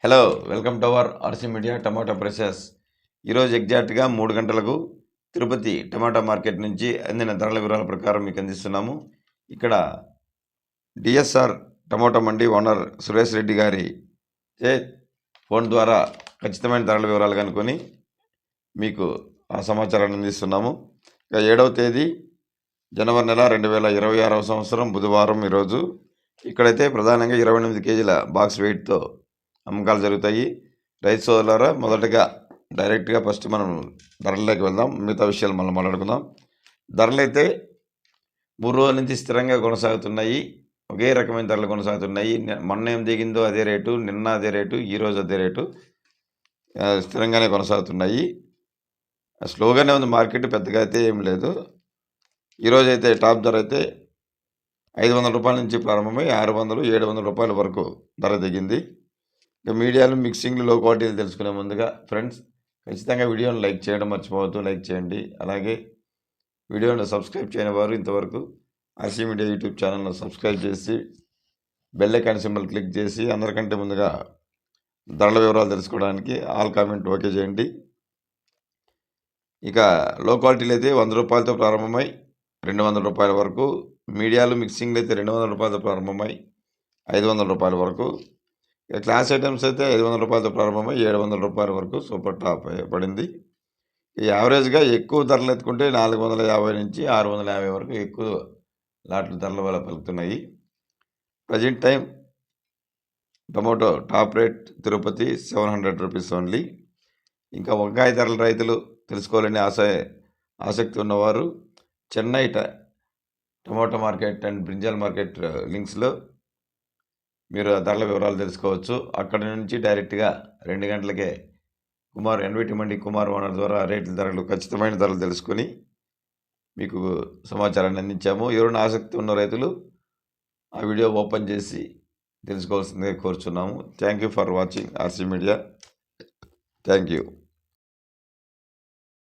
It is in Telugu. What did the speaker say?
Hello, welcome to our RC media tomato prices. ఈరోజు ఎగ్జాక్ట్గా 3 గంటలకు తిరుపతి టమాటా మార్కెట్ నుంచి అందిన ధరల వివరాల ప్రకారం మీకు అందిస్తున్నాము. ఇక్కడ డిఎస్ఆర్ టమాటా మండి ఓనర్ సురేష్ రెడ్డి గారి ఫోన్ ద్వారా ఖచ్చితమైన ధరల వివరాలు కనుక్కొని మీకు ఆ సమాచారాన్ని అందిస్తున్నాము. ఇక 7వ తేదీ జనవరి నెల 2026వ సంవత్సరం బుధవారం ఈరోజు ఇక్కడైతే ప్రధానంగా 28 కేజీల బాక్స్ వెయిట్తో అమ్మకాలు జరుగుతాయి. రైతు సోదరులారా, మొదటగా డైరెక్ట్గా ఫస్ట్ మనం ధరల్లోకి వెళ్దాం. మిగతా విషయాలు మనం మాట్లాడుకుందాం. ధరలు అయితే 3 రోజుల నుంచి స్థిరంగా కొనసాగుతున్నాయి. ఒకే రకమైన ధరలు కొనసాగుతున్నాయి. మొన్న ఏం దిగిందో అదే రేటు, నిన్న అదే రేటు, ఈరోజు అదే రేటు స్థిరంగానే కొనసాగుతున్నాయి. స్లోగానే ఉంది మార్కెట్, పెద్దగా అయితే ఏం లేదు. ఈరోజు అయితే టాప్ ధర అయితే 500 రూపాయల నుంచి ప్రారంభమై 600, 700 రూపాయల వరకు ధర దిగింది. ఇక మీడియాలు మిక్సింగ్లు లో క్వాలిటీలు తెలుసుకునే ముందుగా ఫ్రెండ్స్, ఖచ్చితంగా వీడియోని లైక్ చేయడం మర్చిపోవద్దు. లైక్ చేయండి. అలాగే వీడియోని సబ్స్క్రైబ్ చేయని వారు ఇంతవరకు ఆర్సీ మీడియా యూట్యూబ్ ఛానల్ను సబ్స్క్రైబ్ చేసి బెల్ ఐకాన్ సింబల్ క్లిక్ చేసి అందరికంటే ముందుగా ధరల వివరాలు తెలుసుకోవడానికి ఆల్ కామెంట్ ఓకే చేయండి. ఇక లో క్వాలిటీలు అయితే 100 రూపాయలతో ప్రారంభమై 200 రూపాయల వరకు, మీడియాలు మిక్సింగ్లు అయితే 200 రూపాయలతో ప్రారంభమై 500 రూపాయల వరకు, క్లాస్ ఐటమ్స్ అయితే 500 రూపాయలతో ప్రారంభమై 700 రూపాయల వరకు సూపర్ టాప్ పడింది. యావరేజ్గా ఎక్కువ ధరలు ఎత్తుకుంటే 450 నుంచి 650 వరకు ఎక్కువ లాట్ల ధరల వల్ల పలుకుతున్నాయి. Present time tomato top rate Tirupati 700 rupees only. ఇంకా వంకాయ ధరల రైతులు తెలుసుకోవాలని ఆసక్తి ఉన్నవారు Chennai tomato market and brinjal market లింక్స్లో మీరు ధరల వివరాలు తెలుసుకోవచ్చు. అక్కడి నుంచి డైరెక్ట్గా 2 గంటలకే ఎన్విటి మండి కుమార్ ఓనర్ ద్వారా రేట్ల ధరలు, ఖచ్చితమైన ధరలు తెలుసుకొని మీకు సమాచారాన్ని అందించాము. ఎవరైనా ఆసక్తి ఉన్న రైతులు ఆ వీడియో ఓపెన్ చేసి తెలుసుకోవాల్సిందిగా కోరుచున్నాము. Thank you for watching RC media. Thank you.